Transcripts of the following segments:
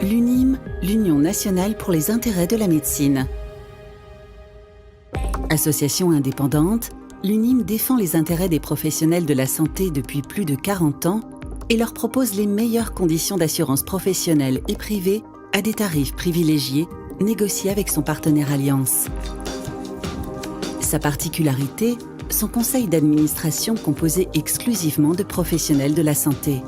L'UNIM, l'Union nationale pour les intérêts de la médecine. Association indépendante, l'UNIM défend les intérêts des professionnels de la santé depuis plus de 40 ans et leur propose les meilleures conditions d'assurance professionnelle et privée à des tarifs privilégiés négociés avec son partenaire Allianz. Sa particularité, son conseil d'administration composé exclusivement de professionnels de la santé.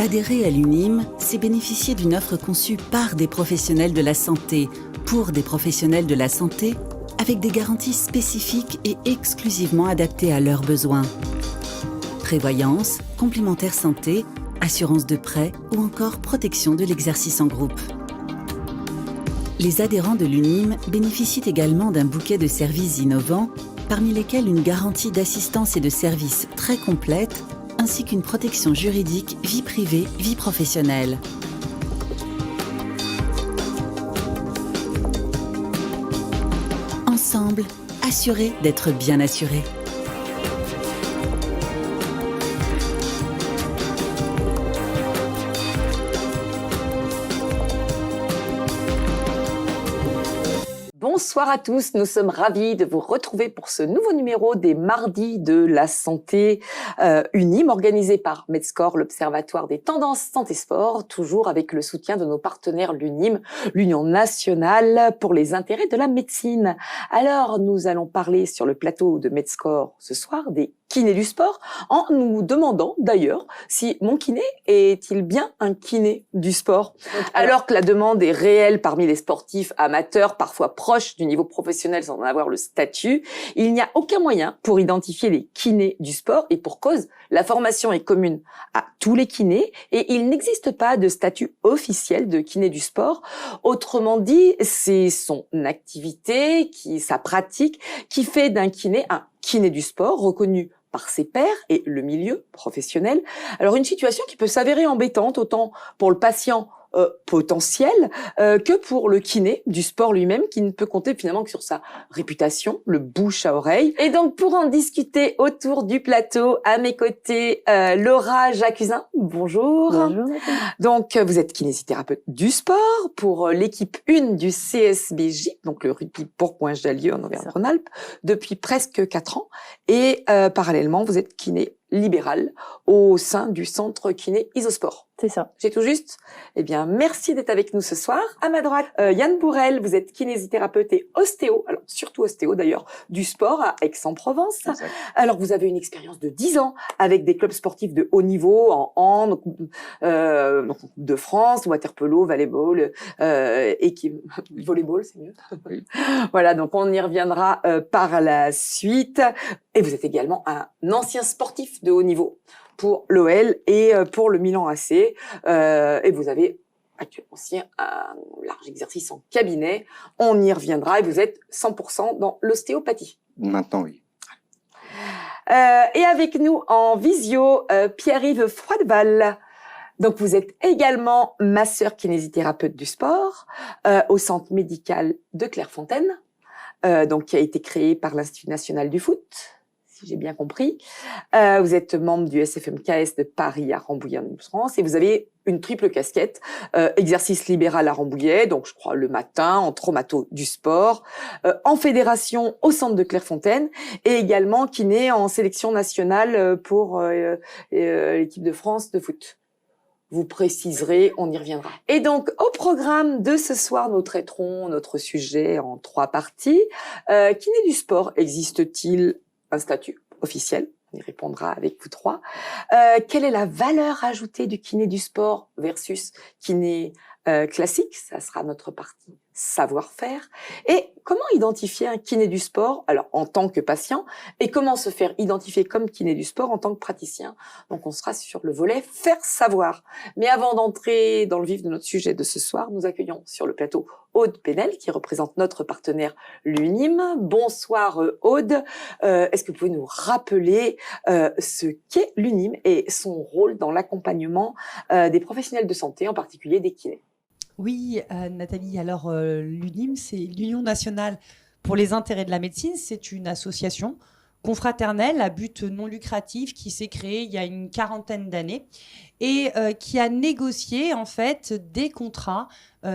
Adhérer à l'UNIM, c'est bénéficier d'une offre conçue par des professionnels de la santé, pour des professionnels de la santé, avec des garanties spécifiques et exclusivement adaptées à leurs besoins. Prévoyance, complémentaire santé, assurance de prêt ou encore protection de l'exercice en groupe. Les adhérents de l'UNIM bénéficient également d'un bouquet de services innovants, parmi lesquels une garantie d'assistance et de services très complète, ainsi qu'une protection juridique vie privée, vie professionnelle. Ensemble, assurés d'être bien assurés. Bonsoir à tous, nous sommes ravis de vous retrouver pour ce nouveau numéro des Mardis de la Santé UNIM, organisé par Medscore, l'Observatoire des tendances santé-sport, toujours avec le soutien de nos partenaires l'UNIM, l'Union nationale pour les intérêts de la médecine. Alors, nous allons parler sur le plateau de Medscore ce soir des kinés du sport, en nous demandant d'ailleurs si mon kiné est-il bien un kiné du sport. Alors que la demande est réelle parmi les sportifs amateurs, parfois proches du niveau professionnel sans en avoir le statut, il n'y a aucun moyen pour identifier les kinés du sport, et pour cause, la formation est commune à tous les kinés et il n'existe pas de statut officiel de kiné du sport. Autrement dit, c'est son activité, sa pratique, qui fait d'un kiné un kiné du sport reconnu par ses pairs et le milieu professionnel. Alors une situation qui peut s'avérer embêtante autant pour le patient potentiel que pour le kiné du sport lui-même, qui ne peut compter finalement que sur sa réputation, le bouche à oreille. Et donc pour en discuter autour du plateau, à mes côtés, Laura Jacuzin, bonjour. Bonjour. Donc vous êtes kinésithérapeute du sport pour l'équipe 1 du CSBJ, donc le rugby Bourgoin-Jallieu en Auvergne-Rhône-Alpes, depuis presque 4 ans. Et parallèlement, vous êtes kiné libéral au sein du centre kiné Isosport. C'est ça. J'ai tout juste? Eh bien, merci d'être avec nous ce soir. À ma droite, Yann Bourrel, vous êtes kinésithérapeute et ostéo, alors surtout ostéo d'ailleurs, du sport à Aix-en-Provence. Exact. Alors, vous avez une expérience de 10 ans avec des clubs sportifs de haut niveau en hand, de France, waterpolo, volleyball, volleyball, c'est mieux. Oui. Voilà, donc on y reviendra par la suite. Et vous êtes également un ancien sportif de haut niveau pour l'OL et pour le Milan AC. Et vous avez actuellement aussi un large exercice en cabinet. On y reviendra et vous êtes 100% dans l'ostéopathie. Maintenant, oui. Et avec nous en visio, Pierre-Yves Froideval. Donc, vous êtes également masseur kinésithérapeute du sport au centre médical de Clairefontaine, donc qui a été créé par l'Institut national du foot, si j'ai bien compris. Vous êtes membre du SFMKS de Paris à Rambouillet en France et vous avez une triple casquette, exercice libéral à Rambouillet, donc je crois le matin, en traumato du sport, en fédération au centre de Clairefontaine et également kiné en sélection nationale pour l'équipe de France de foot. Vous préciserez, on y reviendra. Et donc, au programme de ce soir, nous traiterons notre sujet en 3 parties. Kiné du sport, existe-t-il un statut officiel? On y répondra avec vous 3. Quelle est la valeur ajoutée du kiné du sport versus kiné classique? Ça sera notre partie savoir-faire. Et comment identifier un kiné du sport, alors en tant que patient, et comment se faire identifier comme kiné du sport en tant que praticien? Donc on sera sur le volet faire savoir. Mais avant d'entrer dans le vif de notre sujet de ce soir, nous accueillons sur le plateau Aude Penel, qui représente notre partenaire l'UNIM. Bonsoir Aude. Est-ce que vous pouvez nous rappeler ce qu'est l'UNIM et son rôle dans l'accompagnement des professionnels de santé, en particulier des kinés? Oui, Nathalie, alors l'UNIM, c'est l'Union nationale pour les intérêts de la médecine. C'est une association confraternelle à but non lucratif qui s'est créée il y a une quarantaine d'années et qui a négocié en fait des contrats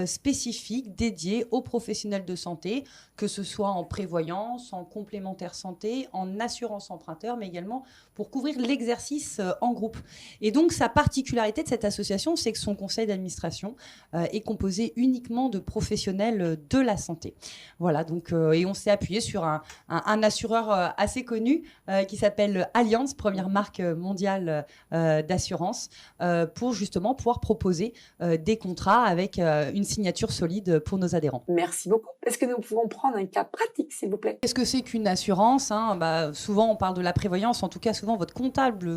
spécifiques dédiés aux professionnels de santé, que ce soit en prévoyance, en complémentaire santé, en assurance emprunteur, mais également pour couvrir l'exercice en groupe. Et donc, sa particularité de cette association, c'est que son conseil d'administration est composé uniquement de professionnels de la santé. Voilà, donc, et on s'est appuyé sur un assureur assez connu qui s'appelle Allianz, première marque mondiale d'assurance, pour justement pouvoir proposer des contrats avec une signature solide pour nos adhérents. Merci beaucoup. Est-ce que nous pouvons prendre un cas pratique, s'il vous plaît? Qu'est-ce que c'est qu'une assurance, hein? Souvent, on parle de la prévoyance. En tout cas, souvent, votre comptable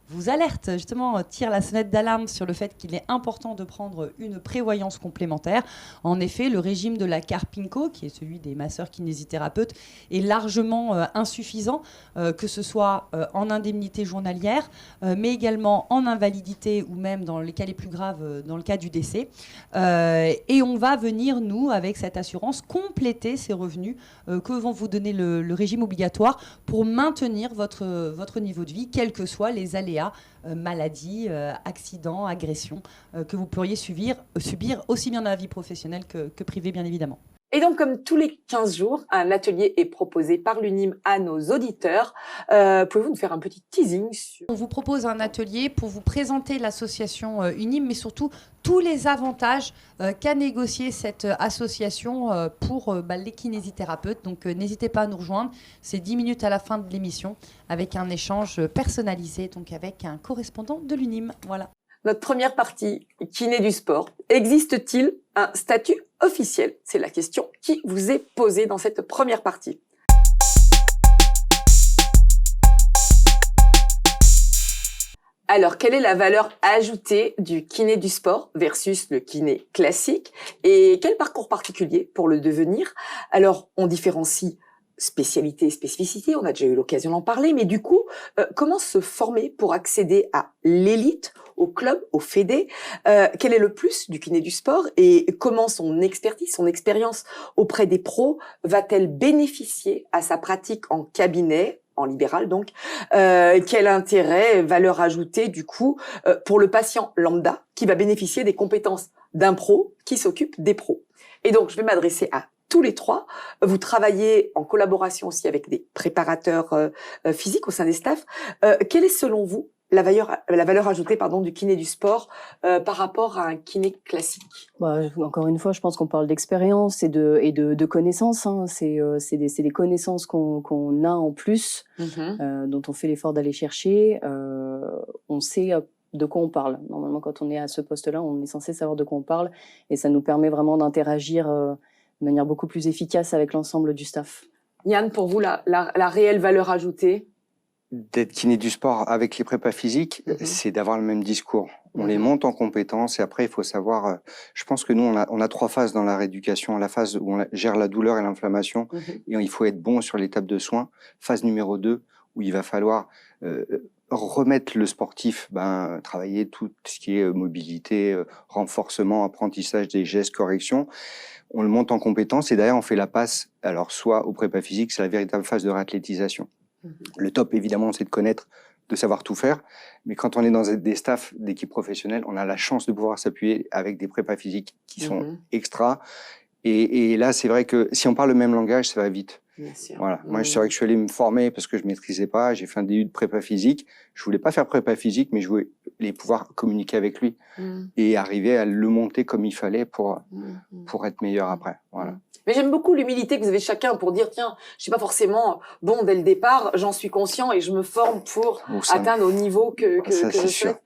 vous alerte, justement, tire la sonnette d'alarme sur le fait qu'il est important de prendre une prévoyance complémentaire. En effet, le régime de la Carpinco, qui est celui des masseurs kinésithérapeutes, est largement insuffisant, que ce soit en indemnité journalière, mais également en invalidité ou même dans les cas les plus graves, dans le cas du décès. Et on va venir, nous, avec cette assurance, compléter ces revenus que vont vous donner le régime obligatoire pour maintenir votre niveau de vie, quels que soient les aléas, maladies, accidents, agressions que vous pourriez subir aussi bien dans la vie professionnelle que privée, bien évidemment. Et donc, comme tous les 15 jours, un atelier est proposé par l'UNIM à nos auditeurs. Pouvez-vous nous faire un petit teasing sur... On vous propose un atelier pour vous présenter l'association UNIM, mais surtout tous les avantages qu'a négocié cette association pour les kinésithérapeutes. Donc, n'hésitez pas à nous rejoindre. C'est 10 minutes à la fin de l'émission avec un échange personnalisé, donc avec un correspondant de l'UNIM. Voilà. Notre première partie, kiné du sport. Existe-t-il un statut officiel? C'est la question qui vous est posée dans cette première partie. Alors, quelle est la valeur ajoutée du kiné du sport versus le kiné classique? Et quel parcours particulier pour le devenir? Alors, on différencie spécialité et spécificité, on a déjà eu l'occasion d'en parler, mais du coup, comment se former pour accéder à l'élite, au club, au fédé? Quel est le plus du kiné du sport et comment son expertise, son expérience auprès des pros va-t-elle bénéficier à sa pratique en cabinet, en libéral donc? Quel intérêt, valeur ajoutée du coup pour le patient lambda qui va bénéficier des compétences d'un pro qui s'occupe des pros? Et donc, je vais m'adresser à tous les trois. Vous travaillez en collaboration aussi avec des préparateurs physiques au sein des staffs. Quelle est selon vous la valeur ajoutée du kiné du sport par rapport à un kiné classique? Encore une fois, je pense qu'on parle d'expérience et de connaissances. Hein. C'est des connaissances qu'on a en plus, dont on fait l'effort d'aller chercher. On sait de quoi on parle. Normalement, quand on est à ce poste-là, on est censé savoir de quoi on parle et ça nous permet vraiment d'interagir de manière beaucoup plus efficace avec l'ensemble du staff. Yann, pour vous, la réelle valeur ajoutée? D'être kiné du sport avec les prépas physiques, c'est d'avoir le même discours. On les monte en compétences et après, il faut savoir... je pense que nous, on a 3 phases dans la rééducation. La phase où on gère la douleur et l'inflammation et il faut être bon sur l'étape de soins. Phase numéro 2, où il va falloir remettre le sportif, travailler tout ce qui est mobilité, renforcement, apprentissage des gestes, correction. On le monte en compétences et derrière, on fait la passe, alors soit au prépa physique, c'est la véritable phase de réathlétisation. Le top, évidemment, c'est de connaître, de savoir tout faire. Mais quand on est dans des staffs d'équipes professionnelles, on a la chance de pouvoir s'appuyer avec des prépas physiques qui sont extra. Et là, c'est vrai que si on parle le même langage, ça va vite. Bien sûr. Voilà. Moi, c'est vrai que je suis allé me former parce que je maîtrisais pas. J'ai fait un DU de prépa physique. Je voulais pas faire prépa physique, mais je voulais pouvoir communiquer avec lui et arriver à le monter comme il fallait pour être meilleur après. Voilà. Mais j'aime beaucoup l'humilité que vous avez chacun pour dire, tiens, je suis pas forcément bon dès le départ, j'en suis conscient et je me forme pour atteindre au niveau que je souhaite.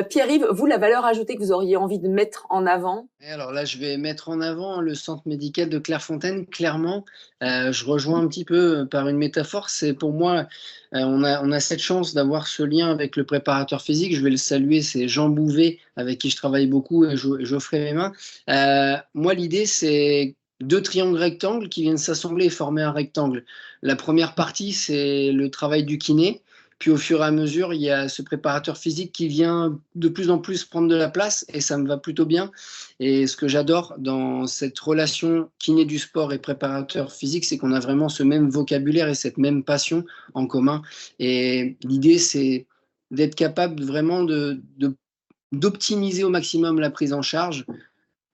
Pierre-Yves, vous, la valeur ajoutée que vous auriez envie de mettre en avant? Alors là, je vais mettre en avant le centre médical de Clairefontaine, clairement. Je rejoins un petit peu par une métaphore. C'est pour moi, on a cette chance d'avoir ce lien avec le préparateur physique. Je vais le saluer, c'est Jean Bouvet, avec qui je travaille beaucoup, et Geoffrey Mémin. Moi, l'idée, c'est 2 triangles rectangles qui viennent s'assembler et former un rectangle. La première partie, c'est le travail du kiné, Puis au fur et à mesure, il y a ce préparateur physique qui vient de plus en plus prendre de la place et ça me va plutôt bien. Et ce que j'adore dans cette relation kiné du sport et préparateur physique, c'est qu'on a vraiment ce même vocabulaire et cette même passion en commun. Et l'idée, c'est d'être capable vraiment d'optimiser au maximum la prise en charge.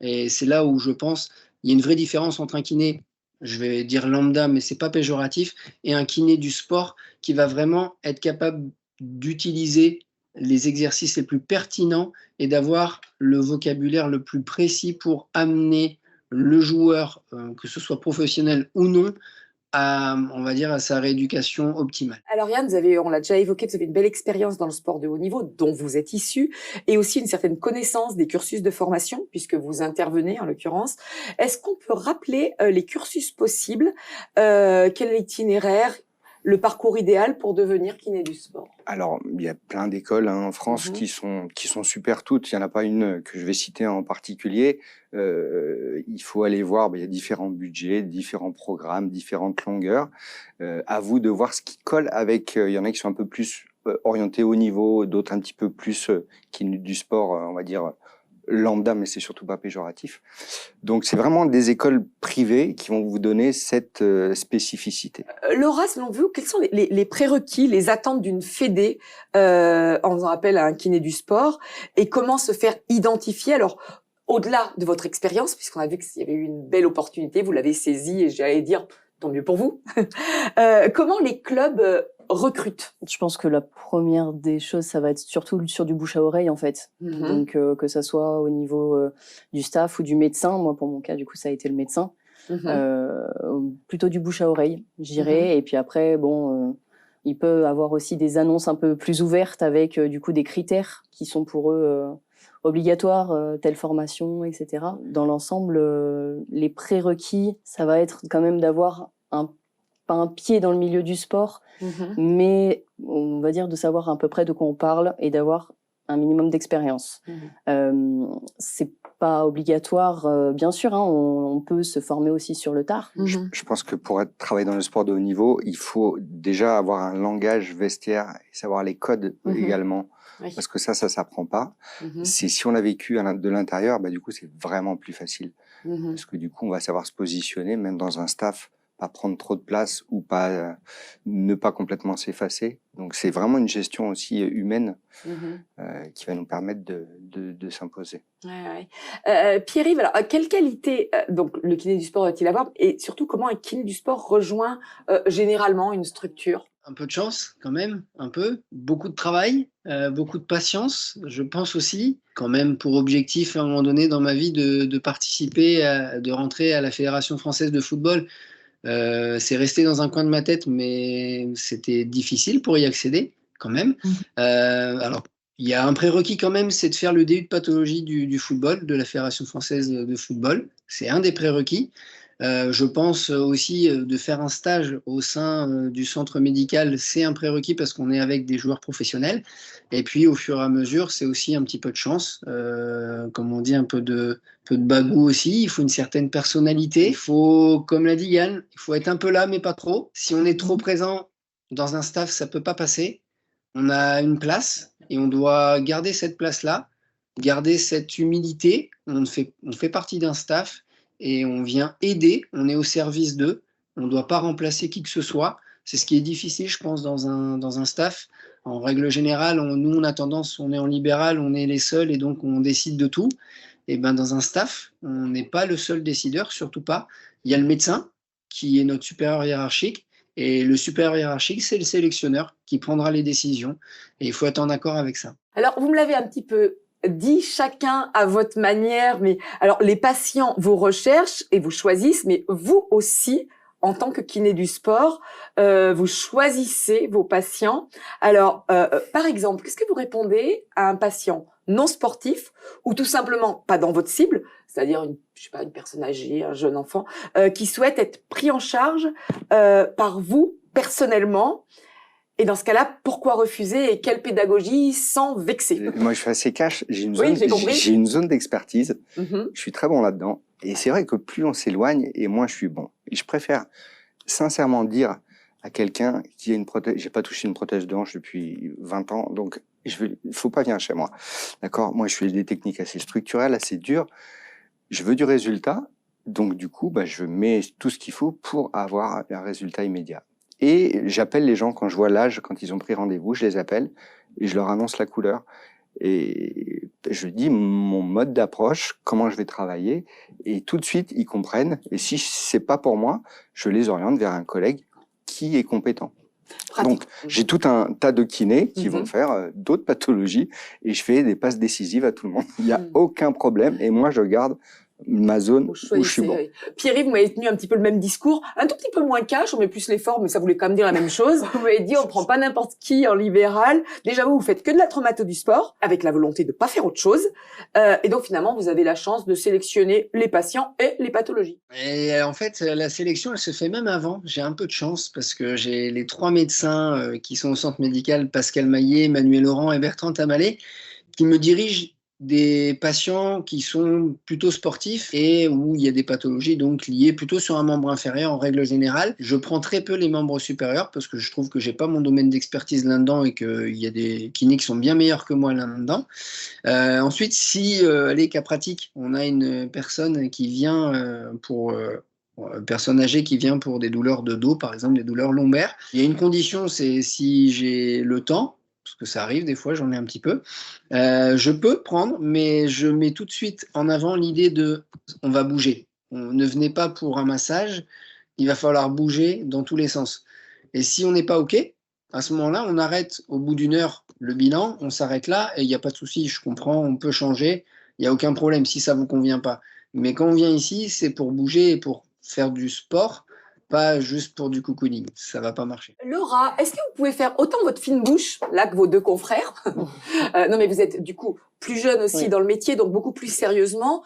Et c'est là où je pense il y a une vraie différence entre un kiné, je vais dire lambda, mais c'est pas péjoratif, et un kiné du sport qui va vraiment être capable d'utiliser les exercices les plus pertinents et d'avoir le vocabulaire le plus précis pour amener le joueur, que ce soit professionnel ou non, on va dire, à sa rééducation optimale. Alors Yann, on l'a déjà évoqué, vous avez une belle expérience dans le sport de haut niveau dont vous êtes issu et aussi une certaine connaissance des cursus de formation puisque vous intervenez en l'occurrence. Est-ce qu'on peut rappeler les cursus possibles, quel est l'itinéraire, le parcours idéal pour devenir kiné du sport? Alors, il y a plein d'écoles en France qui sont super toutes. Il n'y en a pas une que je vais citer en particulier. Il faut aller voir, il y a différents budgets, différents programmes, différentes longueurs. À vous de voir ce qui colle avec... il y en a qui sont un peu plus orientés au niveau, d'autres un petit peu plus kiné du sport, on va dire... lambda, mais c'est surtout pas péjoratif. Donc, c'est vraiment des écoles privées qui vont vous donner cette spécificité. Laura, selon vous, quels sont les prérequis, les attentes d'une fédé en faisant appel à un kiné du sport et comment se faire identifier? Alors, au-delà de votre expérience, puisqu'on a vu qu'il y avait eu une belle opportunité, vous l'avez saisie et j'allais dire, tant mieux pour vous. Comment les clubs recrutent? Je pense que la première des choses, ça va être surtout sur du bouche à oreille, en fait. Donc, que ça soit au niveau du staff ou du médecin. Moi, pour mon cas, du coup, ça a été le médecin. Plutôt du bouche à oreille, je dirais. Et puis après, bon, il peut avoir aussi des annonces un peu plus ouvertes avec, du coup, des critères qui sont pour eux obligatoires, telle formation, etc. Dans l'ensemble, les prérequis, ça va être quand même d'avoir pas un pied dans le milieu du sport, mais on va dire de savoir à peu près de quoi on parle et d'avoir un minimum d'expérience. C'est pas obligatoire, bien sûr, hein, on peut se former aussi sur le tard. Je pense que pour travailler dans le sport de haut niveau, il faut déjà avoir un langage vestiaire et savoir les codes également, parce que ça s'apprend pas. C'est si on a vécu de l'intérieur, du coup, c'est vraiment plus facile. Parce que du coup, on va savoir se positionner, même dans un staff, pas prendre trop de place ou pas ne pas complètement s'effacer. Donc c'est vraiment une gestion aussi humaine qui va nous permettre de s'imposer. Pierre-Yves, alors quelle qualité donc le kiné du sport doit-il avoir et surtout comment un kiné du sport rejoint généralement une structure? Un peu de chance quand même, beaucoup de travail, beaucoup de patience, je pense aussi, quand même pour objectif à un moment donné dans ma vie de participer, de rentrer à la Fédération française de football. C'est resté dans un coin de ma tête, mais c'était difficile pour y accéder quand même. Alors, il y a un prérequis quand même, c'est de faire le DU de pathologie du football, de la Fédération française de football. C'est un des prérequis. Je pense aussi de faire un stage au sein du centre médical, c'est un prérequis parce qu'on est avec des joueurs professionnels. Et puis, au fur et à mesure, c'est aussi un petit peu de chance, comme on dit, un peu de bagou aussi. Il faut une certaine personnalité. Il faut, comme l'a dit Yann, il faut être un peu là, mais pas trop. Si on est trop présent dans un staff, ça peut pas passer. On a une place et on doit garder cette place-là, garder cette humilité. On fait partie d'un staff. Et on vient aider, on est au service d'eux, on ne doit pas remplacer qui que ce soit. C'est ce qui est difficile, je pense, dans un staff. En règle générale, nous, on a tendance, on est en libéral, on est les seuls et donc on décide de tout. Et ben dans un staff, on n'est pas le seul décideur, surtout pas. Il y a le médecin qui est notre supérieur hiérarchique et le supérieur hiérarchique, c'est le sélectionneur qui prendra les décisions et il faut être en accord avec ça. Alors, vous me l'avez un petit peu dit, chacun à votre manière, mais alors les patients vous recherchent et vous choisissent, mais vous aussi, en tant que kiné du sport, vous choisissez vos patients. Alors, par exemple, qu'est-ce que vous répondez à un patient non sportif ou tout simplement pas dans votre cible, c'est-à-dire une personne âgée, un jeune enfant, qui souhaite être pris en charge par vous personnellement? Et dans ce cas-là, pourquoi refuser et quelle pédagogie sans vexer? Moi, je suis assez cash. J'ai une zone d'expertise. Je suis très bon là-dedans. Et c'est vrai que plus on s'éloigne, et moins je suis bon. Et je préfère sincèrement dire à quelqu'un qui a une prothèse. J'ai pas touché une prothèse de hanche depuis 20 ans, donc il faut pas venir chez moi. D'accord? Moi, je fais des techniques assez structurelles, assez dures. Je veux du résultat, donc du coup, je mets tout ce qu'il faut pour avoir un résultat immédiat. Et j'appelle les gens quand je vois l'âge, quand ils ont pris rendez-vous, je les appelle et je leur annonce la couleur. Et je dis mon mode d'approche, comment je vais travailler, et tout de suite ils comprennent. Et si c'est pas pour moi, je les oriente vers un collègue qui est compétent. Pratique. Donc j'ai tout un tas de kinés qui vont faire d'autres pathologies et je fais des passes décisives à tout le monde. Il n'y a aucun problème et moi je garde ma zone où je suis bon. Pierre-Yves, vous m'avez tenu un petit peu le même discours, un tout petit peu moins cash, on met plus l'effort, mais ça voulait quand même dire la même chose. Vous m'avez dit, on prend pas n'importe qui en libéral. Déjà, vous faites que de la traumato du sport, avec la volonté de pas faire autre chose. Et donc, finalement, vous avez la chance de sélectionner les patients et les pathologies. Et en fait, la sélection, elle se fait même avant. J'ai un peu de chance parce que j'ai les 3 médecins qui sont au centre médical, Pascal Maillet, Manuel Laurent et Bertrand Tamalé, qui me dirigent des patients qui sont plutôt sportifs et où il y a des pathologies donc liées plutôt sur un membre inférieur en règle générale. Je prends très peu les membres supérieurs parce que je trouve que j'ai pas mon domaine d'expertise là-dedans et qu'il y a des kinés qui sont bien meilleurs que moi là-dedans. Ensuite, si les cas pratiques, on a une personne qui vient personne âgée qui vient pour des douleurs de dos, par exemple des douleurs lombaires. Il y a une condition, c'est si j'ai le temps, parce que ça arrive des fois, j'en ai un petit peu. Je peux prendre, mais je mets tout de suite en avant l'idée de on va bouger. Ne venez pas pour un massage, il va falloir bouger dans tous les sens. Et si on n'est pas OK, à ce moment-là, on arrête au bout d'une heure le bilan, on s'arrête là et il n'y a pas de souci, je comprends, on peut changer, il n'y a aucun problème si ça ne vous convient pas. Mais quand on vient ici, c'est pour bouger et pour faire du sport, pas juste pour du cocooning. Ça va pas marcher. Laura, est-ce que vous pouvez faire autant votre fine bouche, là, que vos deux confrères? Non, mais vous êtes, du coup, plus jeune aussi dans le métier, donc beaucoup plus sérieusement.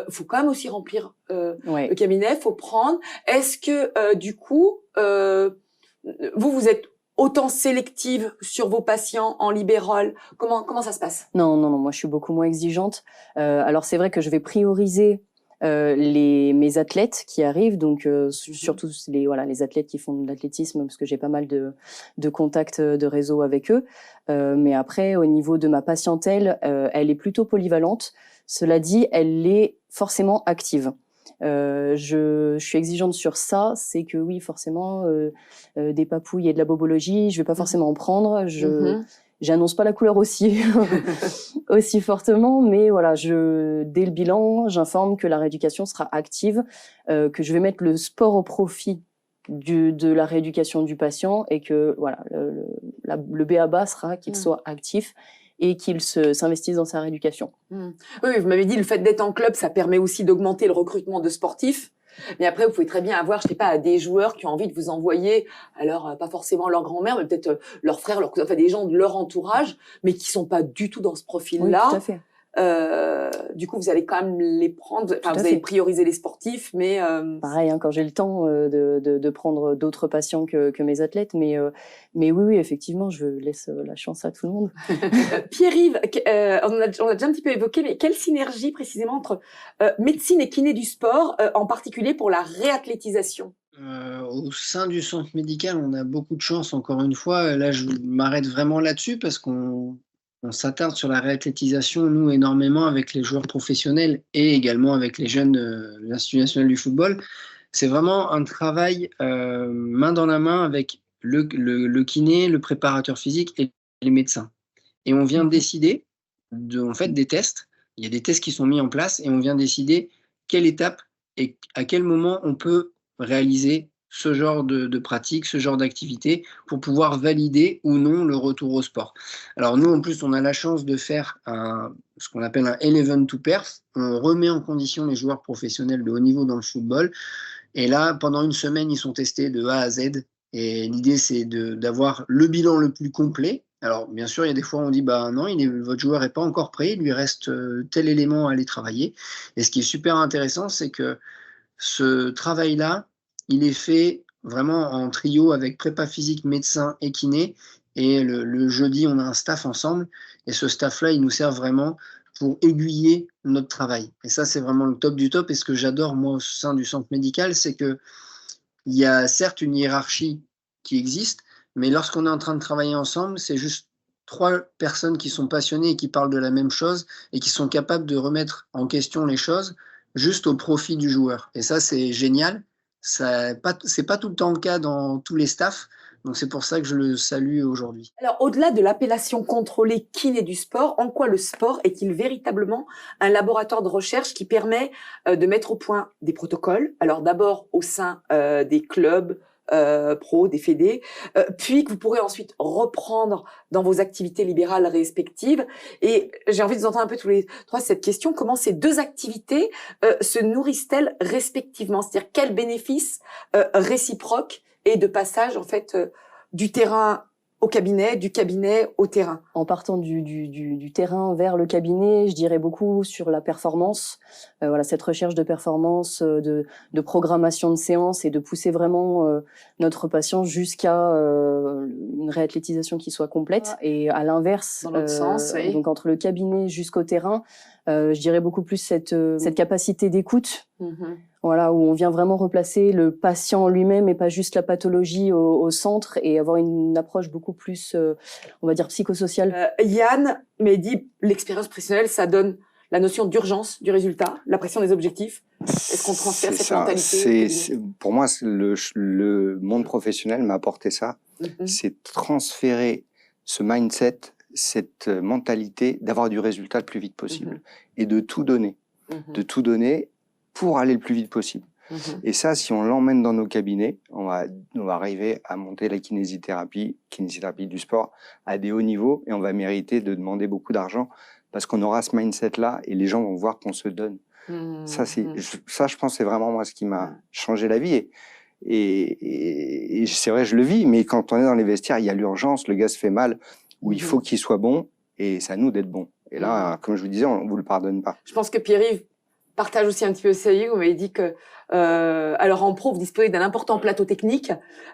Faut quand même aussi remplir le cabinet, faut prendre. Est-ce que, du coup, vous êtes autant sélective sur vos patients en libéral? Comment ça se passe? Non, moi je suis beaucoup moins exigeante. Alors c'est vrai que je vais prioriser mes athlètes qui arrivent, donc surtout les athlètes qui font de l'athlétisme, parce que j'ai pas mal de contacts de réseau avec eux. Mais après, au niveau de ma patientèle, elle est plutôt polyvalente. Cela dit, elle est forcément active. Je suis exigeante sur ça, c'est que oui, forcément, des papouilles et de la bobologie, je vais pas forcément en prendre. J'annonce pas la couleur aussi fortement, mais voilà, dès le bilan, j'informe que la rééducation sera active, que je vais mettre le sport au profit de la rééducation du patient et que voilà, le b.a.-ba sera qu'il soit actif et qu'il s'investisse dans sa rééducation. Oui, vous m'avez dit le fait d'être en club, ça permet aussi d'augmenter le recrutement de sportifs. Mais après, vous pouvez très bien avoir, je sais pas, des joueurs qui ont envie de vous envoyer, alors pas forcément leur grand-mère, mais peut-être leur frère, enfin des gens de leur entourage, mais qui sont pas du tout dans ce profil-là. Oui, tout à fait. Du coup, vous allez quand même les prendre. Enfin, vous allez prioriser les sportifs, mais pareil, quand j'ai le temps de prendre d'autres patients que mes athlètes, mais oui, effectivement, je laisse la chance à tout le monde. Pierre-Yves, on l'a déjà un petit peu évoqué, mais quelle synergie précisément entre médecine et kiné du sport, en particulier pour la réathlétisation? Au sein du centre médical, on a beaucoup de chance, encore une fois. Là, je m'arrête vraiment là-dessus parce qu'on s'attarde sur la réathlétisation, nous, énormément avec les joueurs professionnels et également avec les jeunes de l'Institut national du football. C'est vraiment un travail main dans la main avec le kiné, le préparateur physique et les médecins. Et on vient décider des tests. Il y a des tests qui sont mis en place et on vient décider quelle étape et à quel moment on peut réaliser ce genre de pratique, ce genre d'activité, pour pouvoir valider ou non le retour au sport. Alors nous, en plus, on a la chance de faire ce qu'on appelle un 11 to perf. On remet en condition les joueurs professionnels de haut niveau dans le football. Et là, pendant une semaine, ils sont testés de A à Z. Et l'idée, c'est d'avoir le bilan le plus complet. Alors, bien sûr, il y a des fois, on dit, non, votre joueur n'est pas encore prêt, il lui reste tel élément à aller travailler. Et ce qui est super intéressant, c'est que ce travail-là, il est fait vraiment en trio avec prépa physique, médecin et kiné. Et le jeudi, on a un staff ensemble. Et ce staff-là, il nous sert vraiment pour aiguiller notre travail. Et ça, c'est vraiment le top du top. Et ce que j'adore, moi, au sein du centre médical, c'est qu'il y a certes une hiérarchie qui existent, mais lorsqu'on est en train de travailler ensemble, c'est juste 3 personnes qui sont passionnées et qui parlent de la même chose et qui sont capables de remettre en question les choses juste au profit du joueur. Et ça, c'est génial. C'est pas tout le temps le cas dans tous les staffs, donc c'est pour ça que je le salue aujourd'hui. Alors, au-delà de l'appellation contrôlée kiné du sport, en quoi le sport est-il véritablement un laboratoire de recherche qui permet de mettre au point des protocoles? Alors d'abord au sein des clubs pro, des fédés, puis que vous pourrez ensuite reprendre dans vos activités libérales respectives. Et j'ai envie de vous entendre un peu tous les trois cette question: comment ces deux activités se nourrissent-elles respectivement? C'est-à-dire quels bénéfices réciproques et de passage en fait du terrain au cabinet, du cabinet au terrain? En partant du terrain vers le cabinet, je dirais beaucoup sur la performance. Voilà, cette recherche de performance, de programmation de séance et de pousser vraiment notre patient jusqu'à une réathlétisation qui soit complète. Et à l'inverse, dans l'autre sens, oui. Donc entre le cabinet jusqu'au terrain, je dirais beaucoup plus cette capacité d'écoute. Voilà, où on vient vraiment replacer le patient lui-même et pas juste la pathologie au centre, et avoir une approche beaucoup plus, on va dire, psychosociale. Yann dit l'expérience professionnelle, ça donne la notion d'urgence du résultat, la pression des objectifs. Est-ce qu'on transfère cette mentalité? Pour moi, le monde professionnel m'a apporté ça. C'est transférer ce mindset, cette mentalité d'avoir du résultat le plus vite possible et de tout donner. De tout donner pour aller le plus vite possible. Et ça, si on l'emmène dans nos cabinets, on va arriver à monter la kinésithérapie du sport à des hauts niveaux, et on va mériter de demander beaucoup d'argent parce qu'on aura ce mindset-là et les gens vont voir qu'on se donne. Ça, je pense, c'est vraiment moi ce qui m'a changé la vie. Et c'est vrai, je le vis, mais quand on est dans les vestiaires, il y a l'urgence, le gars se fait mal, où il faut qu'il soit bon, et c'est à nous d'être bon. Et là, comme je vous disais, on ne vous le pardonne pas. Je pense que Pierre-Yves partage aussi un petit peu ça. Vous m'avez dit que, alors en pro, vous disposez d'un important plateau technique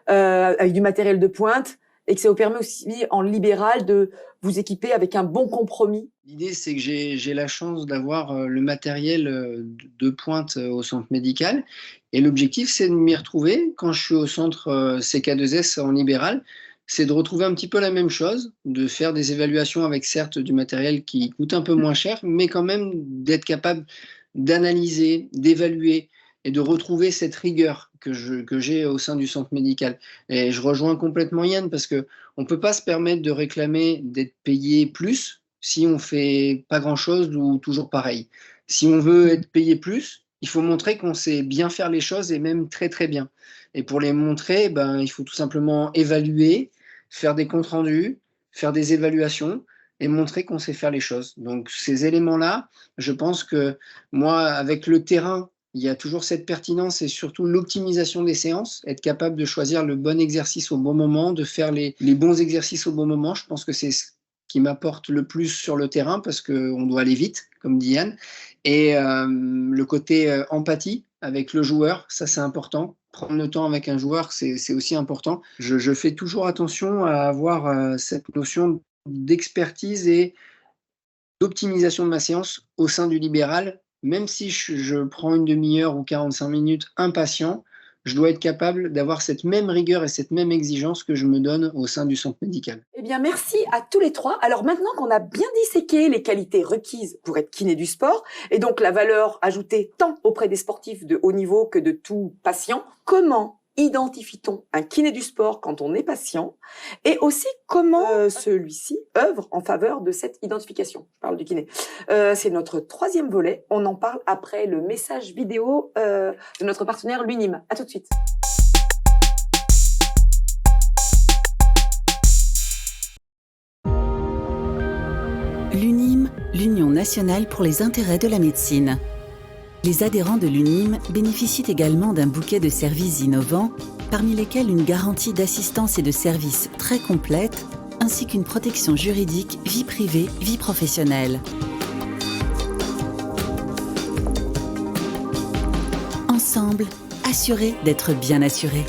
avec du matériel de pointe, et que ça vous permet aussi en libéral de vous équiper avec un bon compromis. L'idée, c'est que j'ai la chance d'avoir le matériel de pointe au centre médical, et l'objectif, c'est de m'y retrouver quand je suis au centre CK2S en libéral. C'est de retrouver un petit peu la même chose, de faire des évaluations avec certes du matériel qui coûte un peu moins cher, mais quand même d'être capable d'analyser, d'évaluer et de retrouver cette rigueur que j'ai au sein du centre médical. Et je rejoins complètement Yann, parce que on peut pas se permettre de réclamer d'être payé plus si on fait pas grand-chose ou toujours pareil. Si on veut être payé plus, il faut montrer qu'on sait bien faire les choses, et même très très bien. Et pour les montrer, il faut tout simplement évaluer, faire des comptes rendus, faire des évaluations et montrer qu'on sait faire les choses. Donc ces éléments-là, je pense que moi, avec le terrain, il y a toujours cette pertinence, et surtout l'optimisation des séances, être capable de choisir le bon exercice au bon moment, de faire les bons exercices au bon moment. Je pense que c'est ce qui m'apporte le plus sur le terrain, parce qu'on doit aller vite, comme dit Yann. Et le côté empathie avec le joueur, ça c'est important. Prendre le temps avec un joueur, c'est aussi important. Je fais toujours attention à avoir cette notion d'expertise et d'optimisation de ma séance au sein du libéral. Même si je prends une demi-heure ou 45 minutes un patient, je dois être capable d'avoir cette même rigueur et cette même exigence que je me donne au sein du centre médical. Eh bien, merci à tous les trois. Alors maintenant qu'on a bien disséqué les qualités requises pour être kiné du sport, et donc la valeur ajoutée tant auprès des sportifs de haut niveau que de tout patient, comment identifie-t-on un kiné du sport quand on est patient, et aussi comment celui-ci œuvre en faveur de cette identification? Je parle du kiné. C'est notre troisième volet. On en parle après le message vidéo de notre partenaire l'UNIM. À tout de suite. L'UNIM, l'Union nationale pour les intérêts de la médecine. Les adhérents de l'UNIM bénéficient également d'un bouquet de services innovants, parmi lesquels une garantie d'assistance et de services très complète, ainsi qu'une protection juridique vie privée, vie professionnelle. Ensemble, assurés d'être bien assurés.